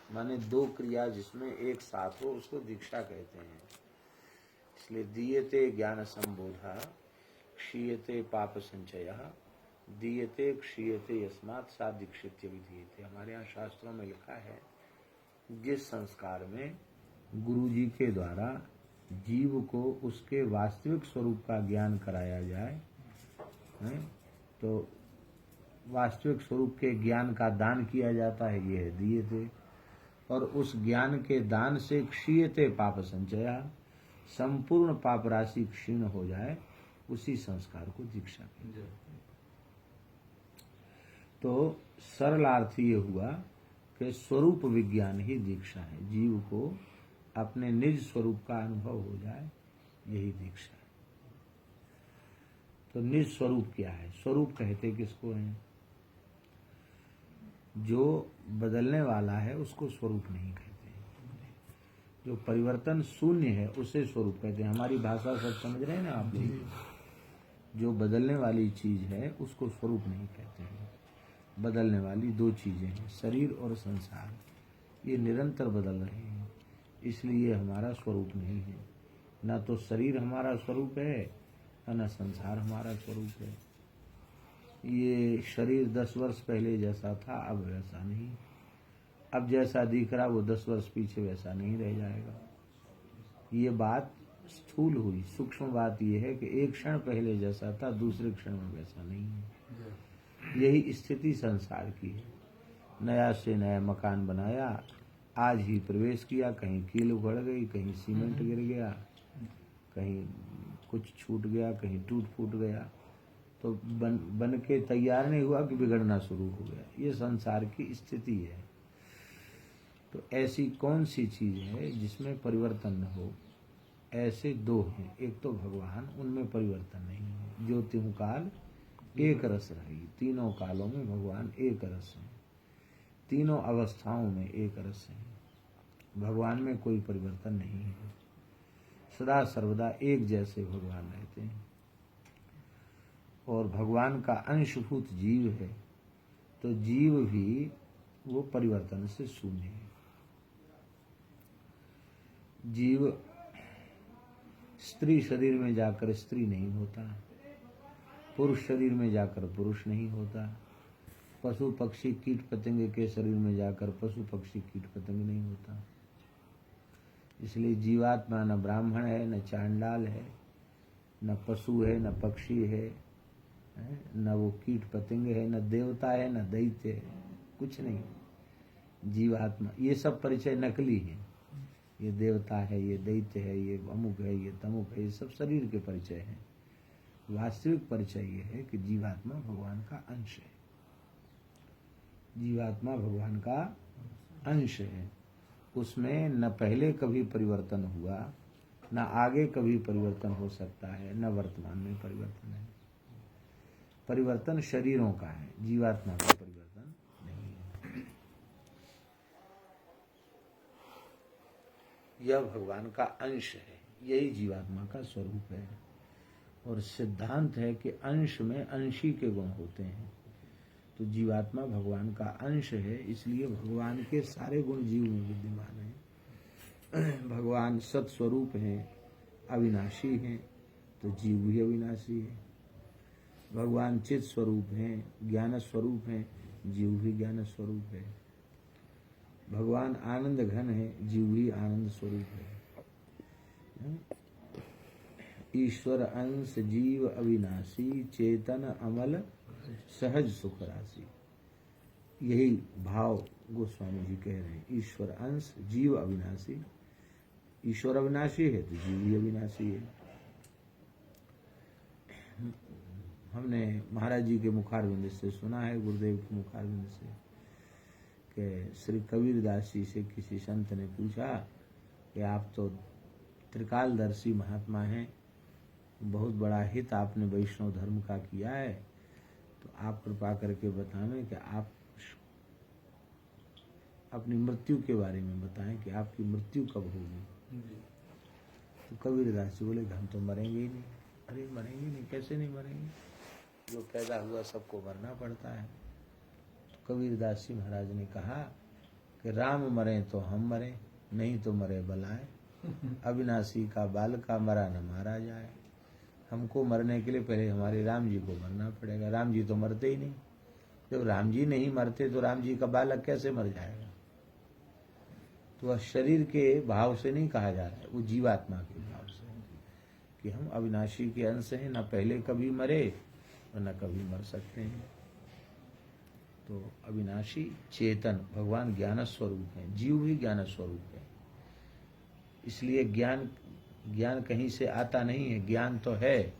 माने दो क्रिया जिसमें एक साथ हो उसको दीक्षा कहते हैं। इसलिए दीयते ज्ञान संबोधा क्षीयते पाप संचयः दीयते क्षीयते यस्मात् सा दीक्षित्य विधीयते। हमारे यहाँ शास्त्रों में लिखा है जिस संस्कार में गुरु जी के द्वारा जीव को उसके वास्तविक स्वरूप का ज्ञान कराया जाए, तो वास्तविक स्वरूप के ज्ञान का दान किया जाता है, ये है दीयते। और उस ज्ञान के दान से क्षीयते पाप संचया, संपूर्ण पाप राशि क्षीण हो जाए, उसी संस्कार को दीक्षा कहते हैं। तो सरलार्थ ये हुआ कि स्वरूप विज्ञान ही दीक्षा है। जीव को अपने निज स्वरूप का अनुभव हो जाए, यही दीक्षा है। तो निज स्वरूप क्या है? स्वरूप कहते किसको है? जो बदलने वाला है उसको स्वरूप नहीं कहते। जो परिवर्तन शून्य है उसे स्वरूप कहते हैं। हमारी भाषा सब समझ रहे हैं ना आप लोग? जो बदलने वाली चीज है उसको स्वरूप नहीं कहते हैं। बदलने वाली दो चीजें हैं, शरीर और संसार, ये निरंतर बदल रहे हैं, इसलिए हमारा स्वरूप नहीं है। ना तो शरीर हमारा स्वरूप है, न संसार हमारा स्वरूप है। ये शरीर 10 वर्ष पहले जैसा था अब वैसा नहीं, अब जैसा दिख रहा वो 10 वर्ष पीछे वैसा नहीं रह जाएगा। ये बात स्थूल हुई। सूक्ष्म बात ये है कि एक क्षण पहले जैसा था दूसरे क्षण में वैसा नहीं है। यही स्थिति संसार की है। नया से नया मकान बनाया, आज ही प्रवेश किया, कहीं कील उखड़ गई, कहीं सीमेंट गिर गया, कहीं कुछ छूट गया, कहीं टूट फूट गया, तो बन के तैयार नहीं हुआ कि बिगड़ना शुरू हो गया। ये संसार की स्थिति है। तो ऐसी कौन सी चीज है जिसमें परिवर्तन न हो? ऐसे दो हैं। एक तो भगवान, उनमें परिवर्तन नहीं है। ज्योतिहु काल एक रस रही, तीनों कालों में भगवान एक रस है, तीनों अवस्थाओं में एक रस है। भगवान में कोई परिवर्तन नहीं है। सदा सर्वदा एक जैसे भगवान रहते हैं। और भगवान का अंशभूत जीव है, तो जीव भी वो परिवर्तन से शून्य है। जीव स्त्री शरीर में जाकर स्त्री नहीं होता, पुरुष शरीर में जाकर पुरुष नहीं होता, पशु पक्षी कीट पतंग के शरीर में जाकर पशु पक्षी कीट पतंग नहीं होता। इसलिए जीवात्मा न ब्राह्मण है, न चांडाल है, न पशु है, न पक्षी है, न वो कीट पतंग है, न देवता है, न दैत्य है, कुछ नहीं। जीवात्मा, ये सब परिचय नकली है। ये देवता है, ये दैत्य है, ये अमुक है, ये तमुक है, ये सब शरीर के परिचय हैं। वास्तविक परिचय ये है कि जीवात्मा भगवान का अंश है। जीवात्मा भगवान का अंश है। उसमें न पहले कभी परिवर्तन हुआ, न आगे कभी परिवर्तन हो सकता है, न वर्तमान में परिवर्तन है। परिवर्तन शरीरों का है, जीवात्मा का परिवर्तन नहीं है। यह भगवान का अंश है, यही जीवात्मा का स्वरूप है। और सिद्धांत है कि अंश में अंशी के गुण होते हैं। तो जीवात्मा भगवान का अंश है, इसलिए भगवान के सारे गुण जीव में विद्यमान हैं। भगवान सत्स्वरूप हैं, अविनाशी हैं, तो जीव भी अविनाशी है। भगवान चित स्वरूप हैं, ज्ञान स्वरूप हैं, जीव भी ज्ञान स्वरूप है। भगवान आनंद घन है, जीव भी आनंद स्वरूप है। ईश्वर अंश जीव अविनाशी, चेतन अमल सहज सुख राशि। यही भाव गोस्वामी जी कह रहे हैं। ईश्वर अंश जीव अविनाशी, ईश्वर अविनाशी है तो जीव भी अविनाशी है। हमने महाराज जी के मुखारविंद से सुना है, गुरुदेव के मुखारविंद से, कि श्री कबीरदास जी से किसी संत ने पूछा कि आप तो त्रिकालदर्शी महात्मा हैं, बहुत बड़ा हित आपने वैष्णव धर्म का किया है, तो आप कृपा करके बताएं कि आप अपनी मृत्यु के बारे में बताएं कि आपकी मृत्यु कब होगी। तो कबीरदास जी बोले हम तो मरेंगे ही नहीं। अरे मरेंगे नहीं, कैसे नहीं मरेंगे? जो पैदा हुआ सबको मरना पड़ता है। तो कबीरदास जी महाराज ने कहा कि राम मरे तो हम मरे, नहीं तो मरे बलाए, अविनाशी का बाल का मरा न मारा जाए। हमको मरने के लिए पहले हमारे राम जी को मरना पड़ेगा। राम जी तो मरते ही नहीं। जब राम जी नहीं मरते तो राम जी का बालक कैसे मर जाएगा? तो वह शरीर के भाव से नहीं कहा जा रहा है, वो जीवात्मा के भाव से कि हम अविनाशी के अंश हैं, न पहले कभी मरे और न कभी मर सकते हैं। तो अविनाशी चेतन भगवान ज्ञान स्वरूप है, जीव भी ज्ञान स्वरूप है। इसलिए ज्ञान कहीं से आता नहीं है, ज्ञान तो है।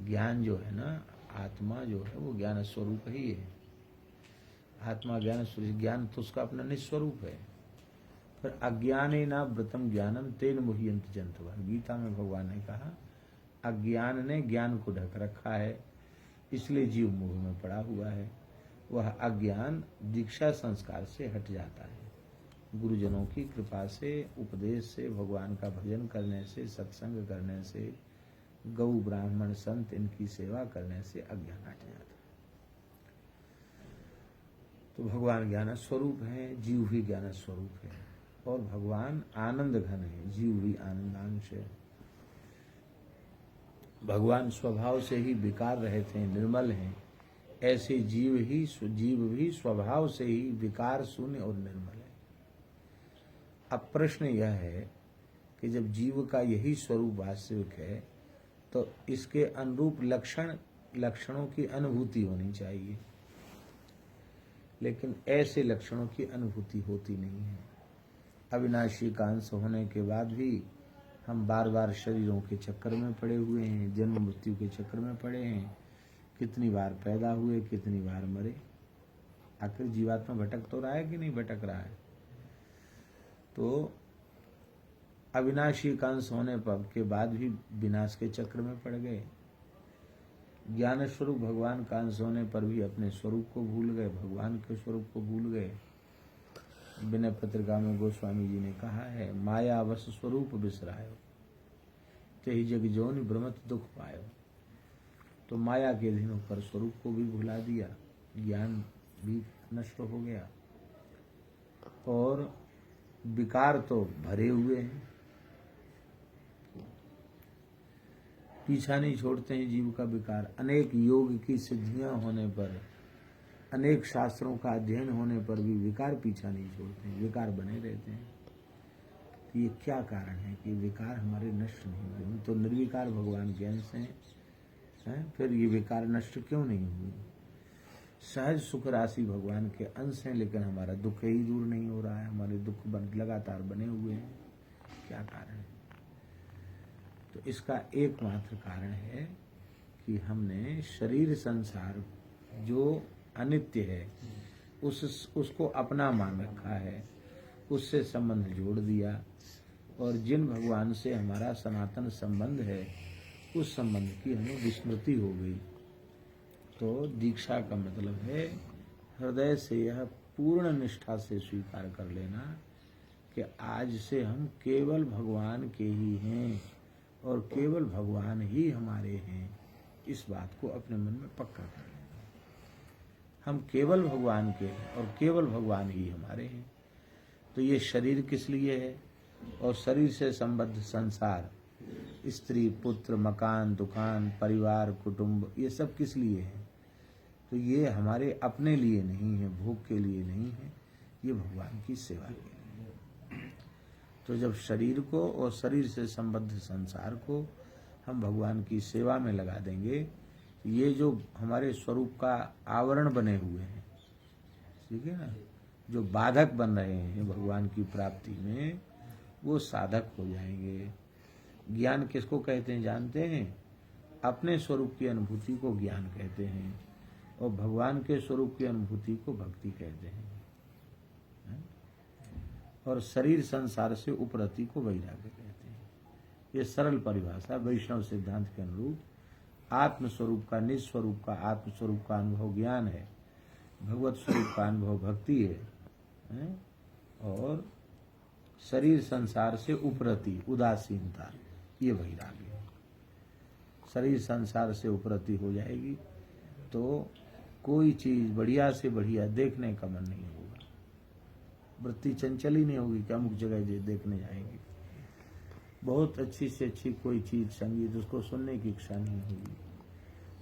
ज्ञान जो है ना, आत्मा जो है वो ज्ञान स्वरूप ही है। आत्मा ज्ञान स्वरूप, ज्ञान तो उसका अपना निस्वरूप है। फिर अज्ञानेना व्रतम ज्ञानम तेन मुह्यन्ति जन्तवः। गीता में भगवान ने कहा अज्ञान ने ज्ञान को ढक रखा है, इसलिए जीव मोह में पड़ा हुआ है। वह अज्ञान दीक्षा संस्कार से हट जाता है। गुरुजनों की कृपा से, उपदेश से, भगवान का भजन करने से, सत्संग करने से, गौ ब्राह्मण संत इनकी सेवा करने से अज्ञान हट जाता है। तो भगवान ज्ञान स्वरूप है, जीव भी ज्ञान स्वरूप है। और भगवान आनंद घन है, जीव भी आनंदांश है। भगवान स्वभाव से ही विकार रहित हैं, निर्मल हैं। ऐसे जीव भी स्वभाव से ही विकार शून्य और निर्मल है। अब प्रश्न यह है कि जब जीव का यही स्वरूप वास्तविक है तो इसके अनुरूप लक्षणों की अनुभूति होनी चाहिए, लेकिन ऐसे लक्षणों की अनुभूति होती नहीं है। अविनाशी का अंश होने के बाद भी हम बार बार शरीरों के चक्कर में पड़े हुए हैं, जन्म मृत्यु के चक्कर में पड़े हैं। कितनी बार पैदा हुए, कितनी बार मरे। आखिर जीवात्मा भटक तो रहा है कि नहीं भटक रहा है? तो अविनाशी का अंश होने पर के बाद भी विनाश के चक्र में पड़ गए। ज्ञान स्वरूप भगवान का अंश होने पर भी अपने स्वरूप को भूल गए, भगवान के स्वरूप को भूल गए। विनय पत्रिका में गोस्वामी जी ने कहा है, माया वश स्वरूप बिसरायो, तेहि जग जोनि भ्रमत दुख पायो। तो माया के अधीन होकर स्वरूप को भी भुला दिया, ज्ञान भी नष्ट हो गया और विकार तो भरे हुए हैं। पीछा नहीं छोड़ते हैं जीव का विकार। अनेक योग की सिद्धियां होने पर, अनेक शास्त्रों का अध्ययन होने पर भी विकार पीछा नहीं छोड़ते हैं, विकार बने रहते हैं। तो ये क्या कारण है कि विकार हमारे नष्ट नहीं हुए? हम तो निर्विकार भगवान के अंश हैं, फिर ये विकार नष्ट क्यों नहीं हुए? सहज सुख राशि भगवान के अंश हैं, लेकिन हमारा दुख ही दूर नहीं हो रहा है। हमारे दुख लगातार बने हुए हैं। क्या कारण है? तो इसका एकमात्र कारण है कि हमने शरीर संसार जो अनित्य है उसको अपना मान रखा है, उससे संबंध जोड़ दिया। और जिन भगवान से हमारा सनातन संबंध है उस संबंध की हमें विस्मृति हो गई। तो दीक्षा का मतलब है हृदय से यह पूर्ण निष्ठा से स्वीकार कर लेना कि आज से हम केवल भगवान के ही हैं और केवल भगवान ही हमारे हैं। इस बात को अपने मन में पक्का कर लेना। हम केवल भगवान के हैं और केवल भगवान ही हमारे हैं। तो ये शरीर किस लिए है और शरीर से संबद्ध संसार, स्त्री पुत्र मकान दुकान परिवार कुटुंब, ये सब किस लिए है? तो ये हमारे अपने लिए नहीं है, भोग के लिए नहीं है, ये भगवान की सेवा के लिए। तो जब शरीर को और शरीर से संबद्ध संसार को हम भगवान की सेवा में लगा देंगे, ये जो हमारे स्वरूप का आवरण बने हुए हैं, ठीक है ना, जो बाधक बन रहे हैं भगवान की प्राप्ति में, वो साधक हो जाएंगे। ज्ञान किसको कहते हैं जानते हैं? अपने स्वरूप की अनुभूति को ज्ञान कहते हैं और भगवान के स्वरूप की अनुभूति को भक्ति कहते हैं। और शरीर संसार से उपरति को वैराग्य कहते हैं। ये सरल परिभाषा वैष्णव सिद्धांत के अनुरूप आत्म स्वरूप का, निस्वरूप का, आत्म स्वरूप का अनुभव ज्ञान है, भगवत स्वरूप का अनुभव भक्ति है और शरीर संसार से उपरति उदासीनता ये वैराग्य है। शरीर संसार से उपरति हो जाएगी तो कोई चीज बढ़िया से बढ़िया देखने का मन नहीं होगा। वृत्ति चंचल ही नहीं होगी कि अमुक जगह देखने जाएंगे। बहुत अच्छी से अच्छी कोई चीज, संगीत, उसको सुनने की इच्छा नहीं होगी।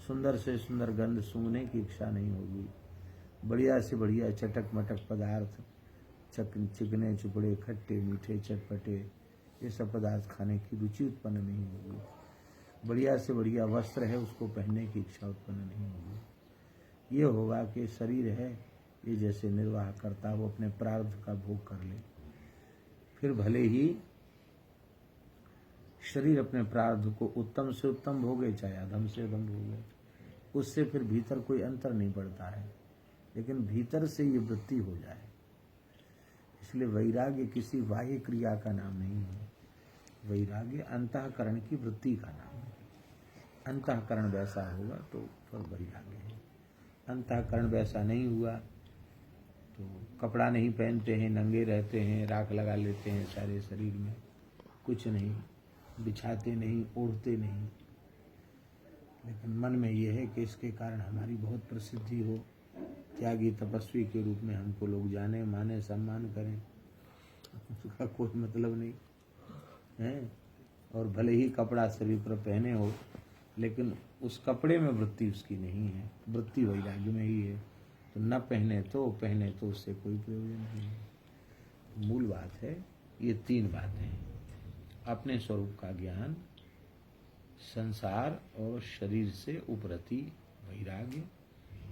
सुंदर से सुंदर गंध सूंघने की इच्छा नहीं होगी। बढ़िया से बढ़िया चटक मटक पदार्थ, चिकने चुपड़े, खट्टे मीठे चटपटे, ये सब पदार्थ खाने की रुचि उत्पन्न नहीं होगी। बढ़िया से बढ़िया वस्त्र है, उसको पहनने की इच्छा उत्पन्न नहीं होगी। ये होगा कि शरीर है, ये जैसे निर्वाह करता वो अपने प्रारब्ध का भोग कर ले। फिर भले ही शरीर अपने प्रारब्ध को उत्तम से उत्तम भोगे, चाहे अधम से अधम भोगे, उससे फिर भीतर कोई अंतर नहीं पड़ता है। लेकिन भीतर से ये वृत्ति हो जाए, इसलिए वैराग्य किसी बाह्य क्रिया का नाम नहीं है। वैराग्य अंतःकरण की वृत्ति का नाम है। अंतःकरण वैसा होगा तो फिर वैराग्य है। अंतःकरण वैसा नहीं हुआ तो कपड़ा नहीं पहनते हैं, नंगे रहते हैं, राख लगा लेते हैं सारे शरीर में, कुछ नहीं, बिछाते नहीं, ओढ़ते नहीं, लेकिन मन में ये है कि इसके कारण हमारी बहुत प्रसिद्धि हो, त्यागी तपस्वी के रूप में हमको लोग जाने माने, सम्मान करें, उसका कोई मतलब नहीं है। और भले ही कपड़ा शरीर पर पहने हो, लेकिन उस कपड़े में वृत्ति उसकी नहीं है। वृत्ति वैराग्य में ही है। तो न पहने तो उससे कोई प्रयोजन नहीं है। मूल बात है ये तीन बातें, अपने स्वरूप का ज्ञान, संसार और शरीर से उपरति वैराग्य,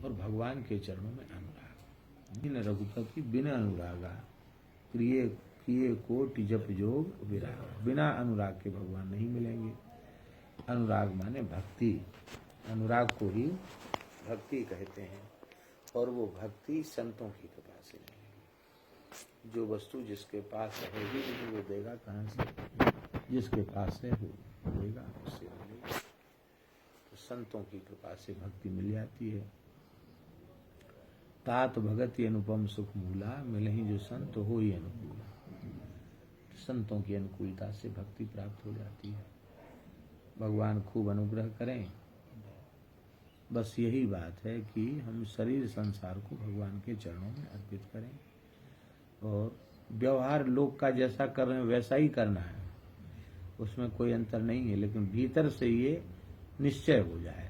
और भगवान के चरणों में अनुराग। बिन रघुपति बिना अनुरागा, प्रिय किए कोटि जप जोग विराग। बिना अनुराग के भगवान नहीं मिलेंगे। अनुराग माने भक्ति, अनुराग को ही भक्ति कहते हैं। और वो भक्ति संतों की कृपा से मिलेगी। जो वस्तु जिसके पास रहेगी वो देगा कहाँ से? जिसके पास है वो देगा, उससे मिलेगा। तो संतों की कृपा से भक्ति मिल जाती है। तात भगति अनुपम सुख मूला, मिलहि जो संत हो ही अनुकूला। संतों की अनुकूलता से भक्ति प्राप्त हो जाती है। भगवान खूब अनुग्रह करें। बस यही बात है कि हम शरीर संसार को भगवान के चरणों में अर्पित करें, और व्यवहार लोग का जैसा कर रहे हैं वैसा ही करना है, उसमें कोई अंतर नहीं है। लेकिन भीतर से ये निश्चय हो जाए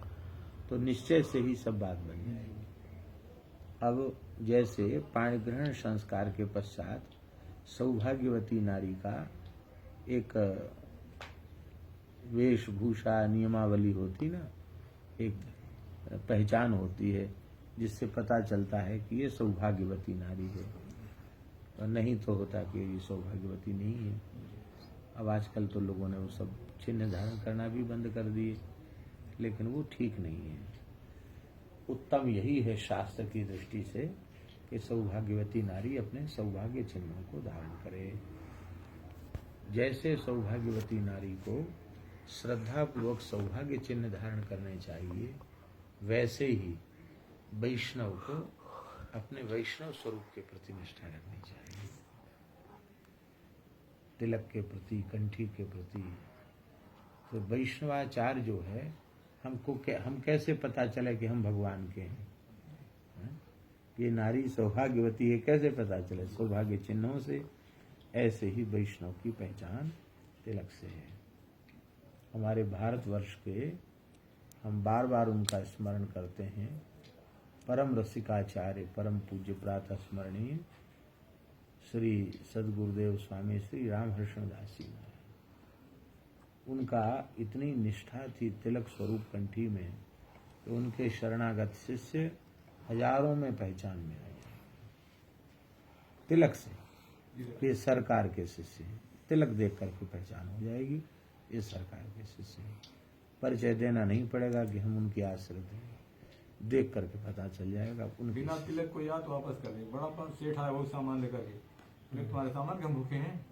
तो निश्चय से ही सब बात बन जाएगी। अब जैसे पाणिग्रहण संस्कार के पश्चात सौभाग्यवती नारी का एक वेशभूषा नियमावली होती ना, एक पहचान होती है जिससे पता चलता है कि ये सौभाग्यवती नारी है, और नहीं तो होता कि ये सौभाग्यवती नहीं है। अब आजकल तो लोगों ने वो सब चिन्ह धारण करना भी बंद कर दिए, लेकिन वो ठीक नहीं है। उत्तम यही है शास्त्र की दृष्टि से कि सौभाग्यवती नारी अपने सौभाग्य चिन्हों को धारण करे। जैसे सौभाग्यवती नारी को श्रद्धापूर्वक सौभाग्य चिन्ह धारण करने चाहिए, वैसे ही वैष्णव को अपने वैष्णव स्वरूप के प्रति निष्ठा रखनी चाहिए। तिलक के प्रति, कंठी के प्रति। तो वैष्णवाचार जो है, हम कैसे पता चले कि हम भगवान के हैं? ये नारी सौभाग्यवती है, कैसे पता चले? सौभाग्य चिन्हों से। ऐसे ही वैष्णव की पहचान तिलक से है। हमारे भारतवर्ष के हम बार बार उनका स्मरण करते हैं, परम रसिकाचार्य, परम पूज्य प्रातः स्मरणीय श्री सद्गुरुदेव स्वामी श्री रामहर्षण दास जी महाराज। उनका इतनी निष्ठा थी तिलक स्वरूप कंठी में कि उनके शरणागत शिष्य हजारों में पहचान में आए तिलक से। ये सरकार के शिष्य हैं, तिलक देख करके पहचान हो जाएगी ये सरकार के शिष्य हैं। परिचय देना नहीं पड़ेगा कि हम उनके आश्रित हैं, देख करके पता चल जाएगा। बिना तिलक को या तो वापस कर दें। बड़ा सेठ आया वो सामान लेकर के, तुम्हारे सामान के हम भूखे हैं।